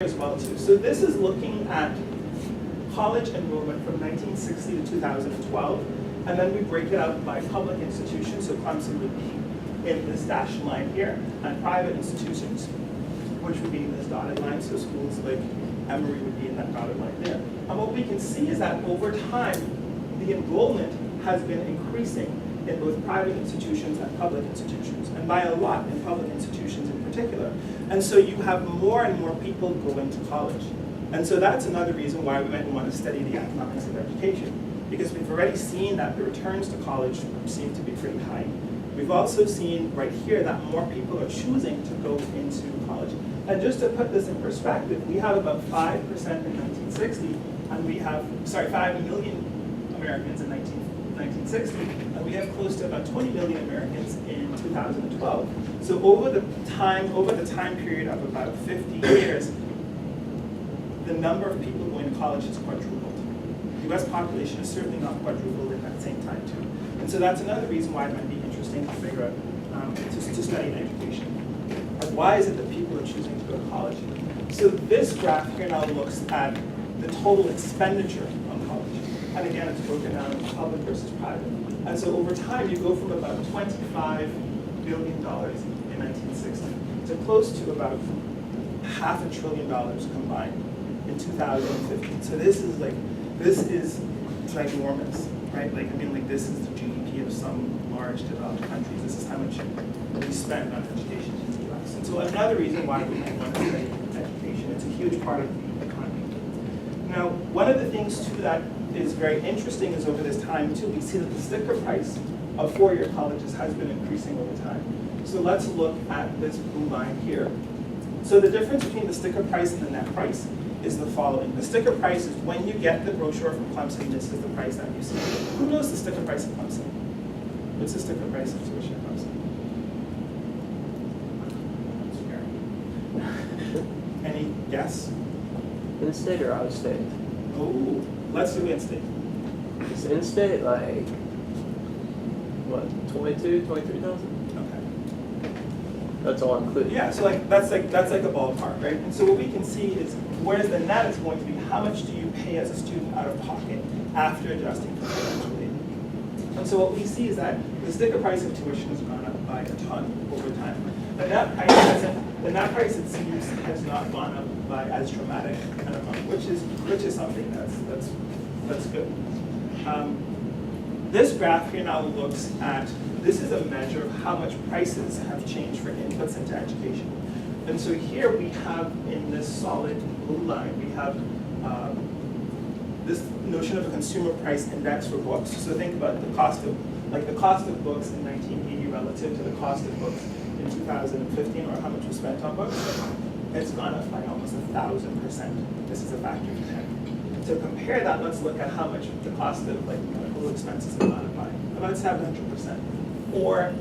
as well too. So this is looking at college enrollment from 1960 to 2012, and then we break it out by public institutions, so Clemson would be in this dashed line here, and private institutions, which would be in this dotted line, so schools like Emory would be in that dotted line there. And what we can see is that over time, the enrollment has been increasing in both private institutions and public institutions, and by a lot in public institutions in particular. And so you have more and more people going to college. And so that's another reason why we might want to study the economics of education, because we've already seen that the returns to college seem to be pretty high. We've also seen right here that more people are choosing to go into college. And just to put this in perspective, we have about 5% in 1960, and we have, 5 million Americans in 1960, and we have close to about 20 million Americans in 2012. So over the time period of about 50 years, the number of people going to college has quadrupled. The US population is certainly not quadrupled in that same time too. And so that's another reason why it might be interesting to figure out, to study education. Like, why is it that people are choosing to go to college? So this graph here now looks at the total expenditure on college. And again, it's broken down into public versus private. And so over time, you go from about $25 billion in 1960 to close to about $500 billion combined in 2015. So this is ginormous, right? This is the GDP of some large developed countries. This is how much we spend on education in the US. And so another reason why we might want to study education, it's a huge part of the economy. Now, one of the things too that is very interesting is over this time too, we see that the sticker price of four-year colleges has been increasing over time. So let's look at this blue line here. So the difference between the sticker price and the net price is the following. The sticker price is when you get the brochure from Clemson, this is the price that you see. Who knows the sticker price of Clemson? What's the sticker price of tuition at Clemson? Any guess? In-state or out-of-state? Oh, let's do in-state. Is in-state like, what, 22, 23,000? Okay. That's all included. Yeah, so that's like a ballpark, right? And so what we can see is, whereas the net is going to be how much do you pay as a student out of pocket after adjusting for financial aid. And so what we see is that the sticker price of tuition has gone up by a ton over time. The net price it seems has not gone up by as dramatic an amount, which is something that's good. This graph here now looks at, this is a measure of how much prices have changed for inputs into education. And so here we have in this solid blue line, we have this notion of a consumer price index for books. So think about the cost of books in 1980 relative to the cost of books in 2015, or how much was spent on books. It's gone up by almost 1,000%. This is a factor of 10. To compare that, let's look at how much the cost of medical expenses have gone up by. About 700%. Or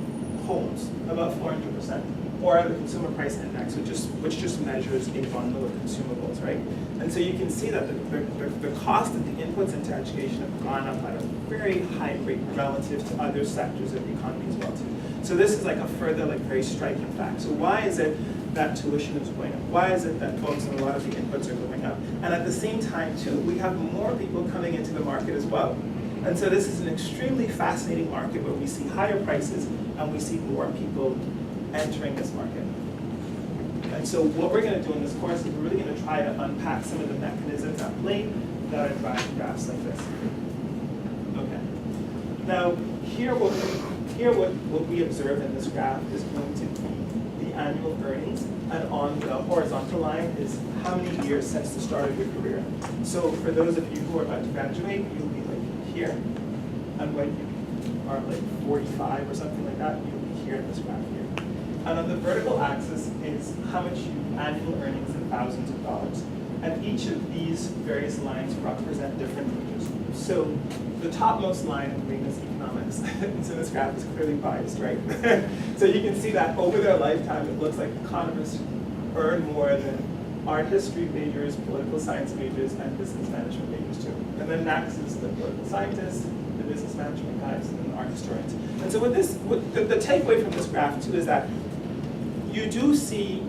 homes, about 400%. Or the consumer price index, which just measures a bundle of consumables, right? And so you can see that the cost of the inputs into education have gone up at a very high rate relative to other sectors of the economy as well too. So this is like a further very striking fact. So why is it that tuition is going up? Why is it that books and a lot of the inputs are going up? And at the same time too, we have more people coming into the market as well. And so this is an extremely fascinating market where we see higher prices and we see more people entering this market. And so what we're going to do in this course is we're really going to try to unpack some of the mechanisms at play that are driving graphs like this. Okay. Now, here what we observe in this graph is going to be the annual earnings, and on the horizontal line is how many years since the start of your career. So for those of you who are about to graduate, you'll be here, and when you are 45 or something like that, you'll be here in this graph here. And on the vertical axis is how much annual earnings in thousands of dollars. And each of these various lines represent different ages. So the topmost line in green is economics. So this graph is clearly biased, right? So you can see that over their lifetime, it looks like economists earn more than art history majors, political science majors, and business management majors too. And then next is the political scientists, the business management guys, and the art historians. And so the takeaway from this graph too is that you do see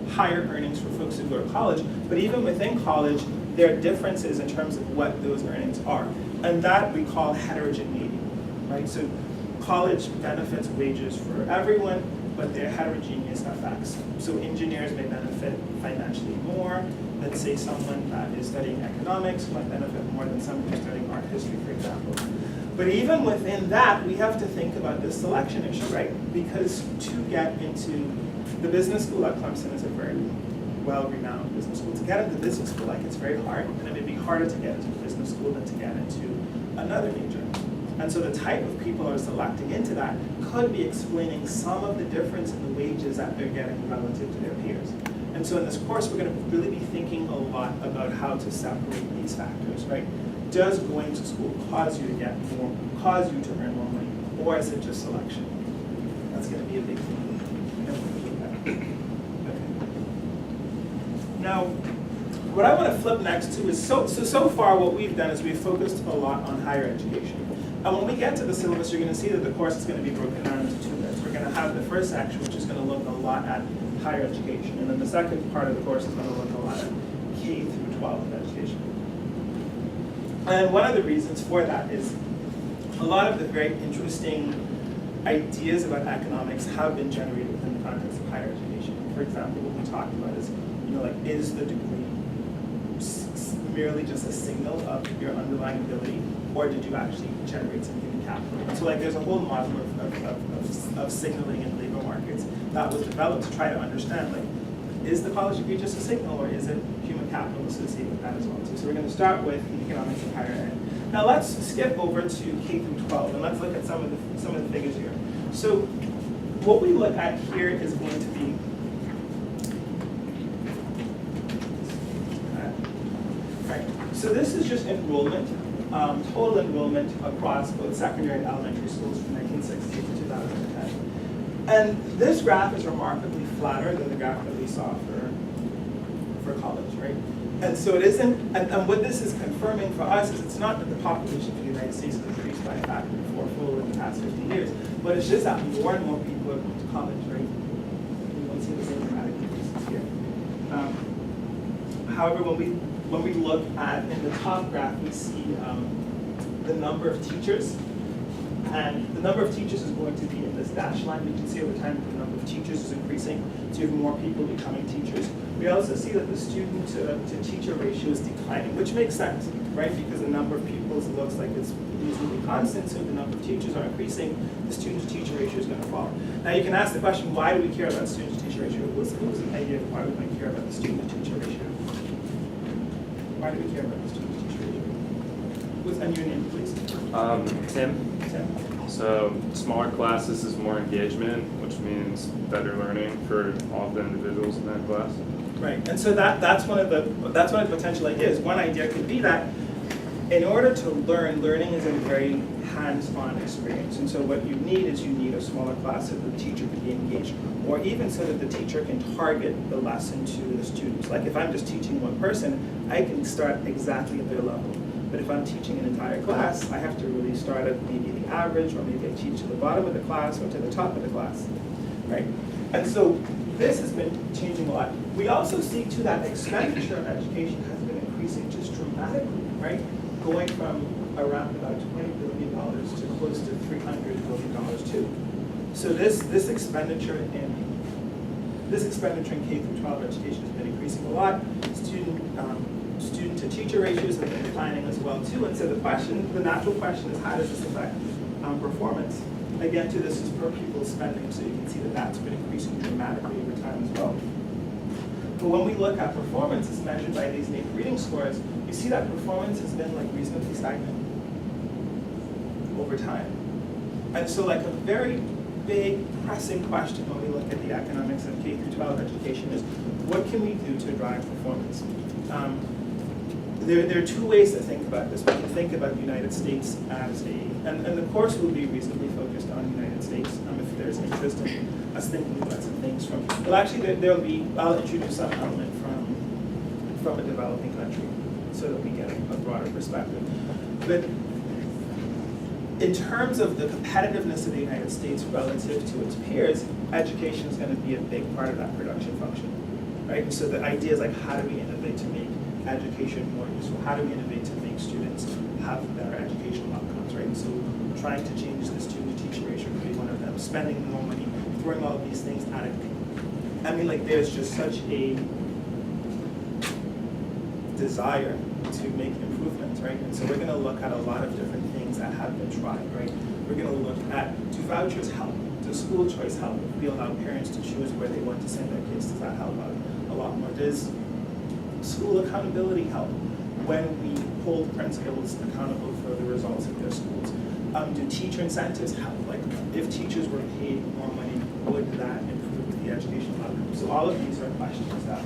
higher earnings for folks who go to college, but even within college, there are differences in terms of what those earnings are. And that we call heterogeneity, right? So college benefits wages for everyone, but they're heterogeneous effects. So engineers may benefit financially more. Let's say someone that is studying economics might benefit more than someone who's studying art history, for example. But even within that, we have to think about this selection issue, right? Because to get into the business school at Clemson is a very well-renowned business school. To get into business school, like, it's very hard, and it may be harder to get into business school than to get into another major. And so the type of people who are selecting into that could be explaining some of the difference in the wages that they're getting relative to their peers. And so in this course, we're going to really be thinking a lot about how to separate these factors, right? Does going to school cause you to get more, cause you to earn more money, or is it just selection? That's going to be a big thing. Okay. Now, what I want to flip next to is, so far what we've done is we've focused a lot on higher education. And when we get to the syllabus, you're going to see that the course is going to be broken down into two bits. We're going to have the first section, which is going to look a lot at higher education, and then the second part of the course is going to look a lot at K through 12 education. And one of the reasons for that is a lot of the very interesting ideas about economics have been generated within the context of higher education. For example, what we talked about is, like, is the degree merely just a signal of your underlying ability, or did you actually generate some human capital? And so, like, there's a whole model of signaling in labor markets that was developed to try to understand, like, is the college degree just a signal, or is it human capital associated with that as well? So we're going to start with economics of higher ed. Now let's skip over to K through 12, and let's look at some of the figures here. So what we look at here is going to be so this is just enrollment, total enrollment across both secondary and elementary schools from 1960 to 2010. And this graph is remarkably flatter than the graph that we saw for college, right? And so it isn't, and what this is confirming for us is it's not that the population of the United States has increased by a factor of fourfold in the past 50 years, but it's just that more and more people are going to college, right? You won't see the same dramatic increases here. However, when we look at, in the top graph, we see the number of teachers. And the number of teachers is going to be in this dashed line. You can see over time the number of teachers is increasing, so you have more people becoming teachers. We also see that the student to teacher ratio is declining, which makes sense, right? Because the number of pupils looks like it's reasonably constant, so the number of teachers are increasing, the student to teacher ratio is going to fall. Now you can ask the question, why do we care about student to teacher ratio? What was the idea of why we might care about the student to teacher ratio? Why do we care about the student to teacher ratio? And your name, please. Tim. So smaller classes is more engagement, which means better learning for all the individuals in that class. Right, and so that's one of the potential ideas. One idea could be that in order to learning is a very hands-on experience. And so what you need is a smaller class so that the teacher can be engaged, or even so that the teacher can target the lesson to the students. Like if I'm just teaching one person, I can start exactly at their level. But if I'm teaching an entire class, I have to really start at maybe the average, or maybe I teach to the bottom of the class or to the top of the class, right? And so this has been changing a lot. We also see too that expenditure on education has been increasing just dramatically, right? Going from around about $20 billion to close to $300 billion too. So this expenditure in K through 12 education has been increasing a lot. Student to teacher ratios have been declining as well too. And so the natural question is, how does this affect performance? Again, too, this is per pupil spending, so you can see that that's been increasing dramatically over time as well. But when we look at performance as measured by these native reading scores, you see that performance has been like reasonably stagnant over time. And so like a very big pressing question when we look at the economics of K through 12 education is, what can we do to drive performance? There are two ways to think about this. We can think about the United States as and the course will be reasonably focused on the United States if there's interest in us thinking about some things from, well actually I'll introduce some element from a developing country so that we get a broader perspective. But in terms of the competitiveness of the United States relative to its peers, education is going to be a big part of that production function. right? And so the idea is like, how do we innovate to make education more useful? How do we innovate to make students have better educational outcomes, right? And so trying to change the student-to-teacher ratio could be one of them. Spending more money, throwing all of these things at it. I mean, like, there's just such a desire to make improvements, right? And so we're going to look at a lot of different things that have been tried, right? We're going to look at, do vouchers help? Does school choice help? If we allow parents to choose where they want to send their kids, does that help out a lot more? Does school accountability help when we hold principals accountable for the results of their schools? Do teacher incentives help? Like, if teachers were paid more money, would that improve the educational outcomes? So all of these are questions that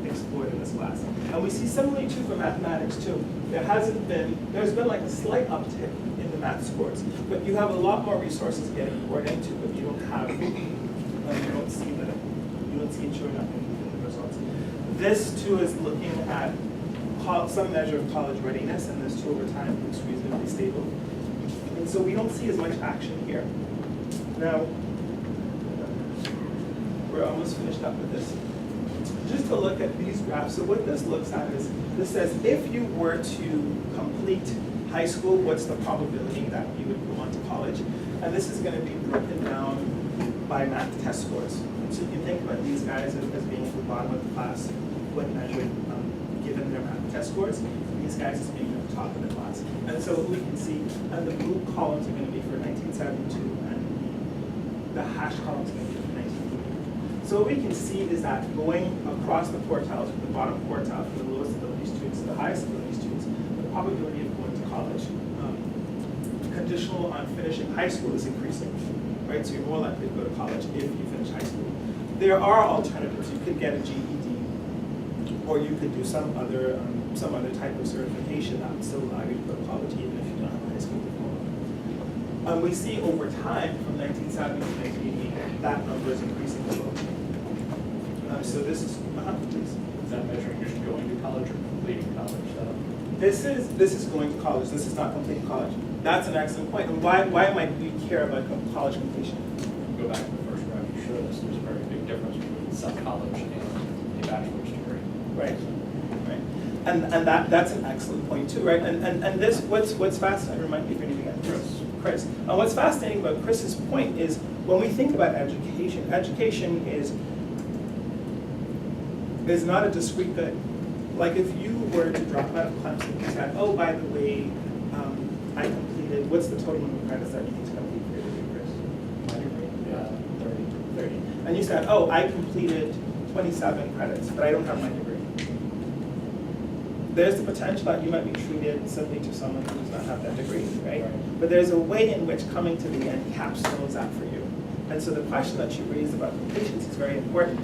we explored in this class. And we see similarly too for mathematics too. There's been like a slight uptick in the math scores, but you have a lot more resources getting poured into, but you don't see it showing up in the results. This too is looking at some measure of college readiness, and this too over time looks reasonably stable. And so we don't see as much action here. Now, we're almost finished up with this. Just to look at these graphs, so what this looks at is, this says if you were to complete high school, what's the probability that you would go on to college? And this is going to be broken down by math test scores. And so you can think about these guys as being at the bottom of the class when measured given their math test scores, and these guys as being at the top of the class. And so what we can see, and the blue columns are going to be for 1972, and the hash columns are going to be for 1980. So what we can see is that going across the quartiles, from the bottom quartile, from the lowest ability students to the highest ability students, the probability of going to college, conditional on finishing high school, is increasing, right? So you're more likely to go to college if you finish high school. There are alternatives. You could get a GED, or you could do some other type of certification that would still allow you to go to college even if you don't have a high school diploma. We see over time, from 1970 to 1980, that number is increasing as well. So this is, please. Is that measuring just going to college or completing college? This is going to college. This is not completing college. That's an excellent point. And why might we care about college completion? Go back to the first graph, you showed us there's a very big difference between some college and a bachelor's degree. Right. Right. And that's an excellent point too, right? And this what's fascinating, remind me of your name again. Chris. And what's fascinating about Chris's point is when we think about education, education is not a discrete good. Like if you were to drop out of Clemson and said, oh, by the way, I completed, what's the total number of credits that you need to complete for your degree, Chris? My degree? Yeah, 30. And you said, oh, I completed 27 credits, but I don't have my degree. There's the potential that you might be treated similarly to someone who does not have that degree, right? But there's a way in which coming to the end capstones that for you. And so the question that you raised about completions is very important.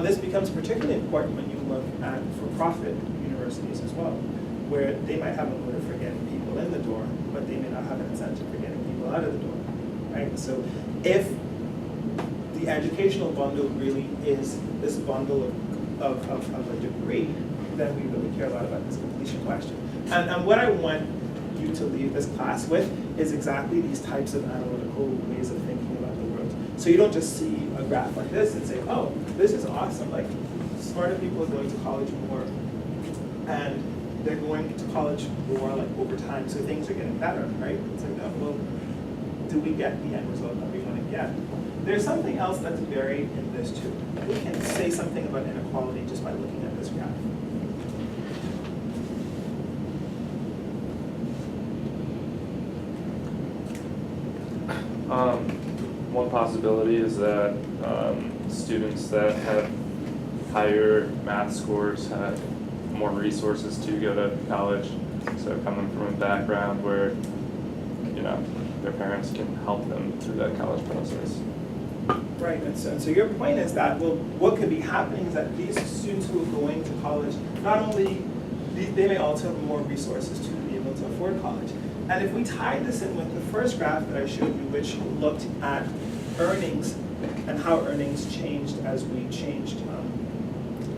This becomes particularly important when you look at for-profit universities as well, where they might have a motive for getting people in the door, but they may not have an incentive for getting people out of the door, right? So if the educational bundle really is this bundle of a degree, then we really care a lot about this completion question. And what I want you to leave this class with is exactly these types of analytical ways of thinking about the world. So you don't just see a graph like this and say, oh, this is awesome. Like, smarter people are going to college more, and they're going to college more like over time, so things are getting better, right? It's like, oh, well, do we get the end result that we want to get? There's something else that's buried in this too. We can say something about inequality just by looking at this graph. One possibility is that students that have higher math scores have more resources to go to college. So coming from a background where, you know, their parents can help them through that college process. Right, and so your point is that, well, what could be happening is that these students who are going to college, not only, they may also have more resources to be able to afford college. And if we tie this in with the first graph that I showed you, which looked at earnings and how earnings changed as we changed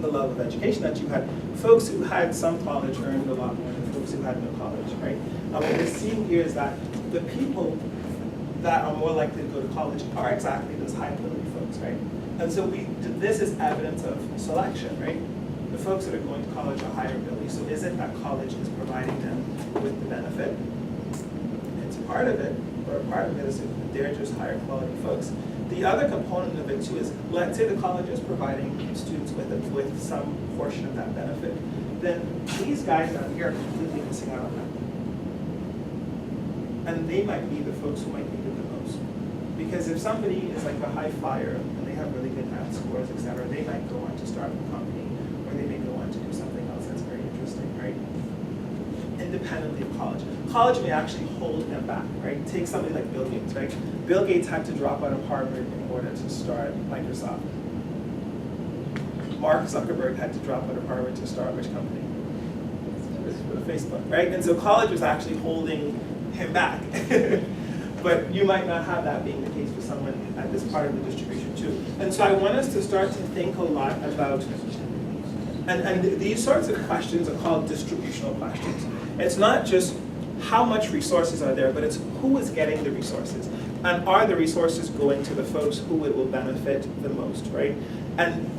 the level of education, that you had folks who had some college earned a lot more than folks who had no college, right? What we're seeing here is that the people that are more likely to go to college are exactly those high ability folks, right? And so this is evidence of selection, right? The folks that are going to college are higher ability, so is it that college is providing them with the benefit? It's part of it, or part of it is that they're just higher quality folks. The other component of it too is, let's say the college is providing students with some portion of that benefit, then these guys down here are completely missing out on that. And they might be the folks who might need it the most. Because if somebody is like a high flyer and they have really good math scores, et cetera, they might go on to start a company, or they may go on to do something else that's very interesting, right? Independently of college. College may actually hold them back, right? Take somebody like Bill Gates, right? Bill Gates had to drop out of Harvard in order to start Microsoft. Mark Zuckerberg had to drop out of Harvard to start which company? Facebook, right? And so college was actually holding him back. But you might not have that being the case for someone at this part of the distribution too. And so I want us to start to think a lot about, and these sorts of questions are called distributional questions. It's not just how much resources are there, but it's who is getting the resources. And are the resources going to the folks who it will benefit the most, right? And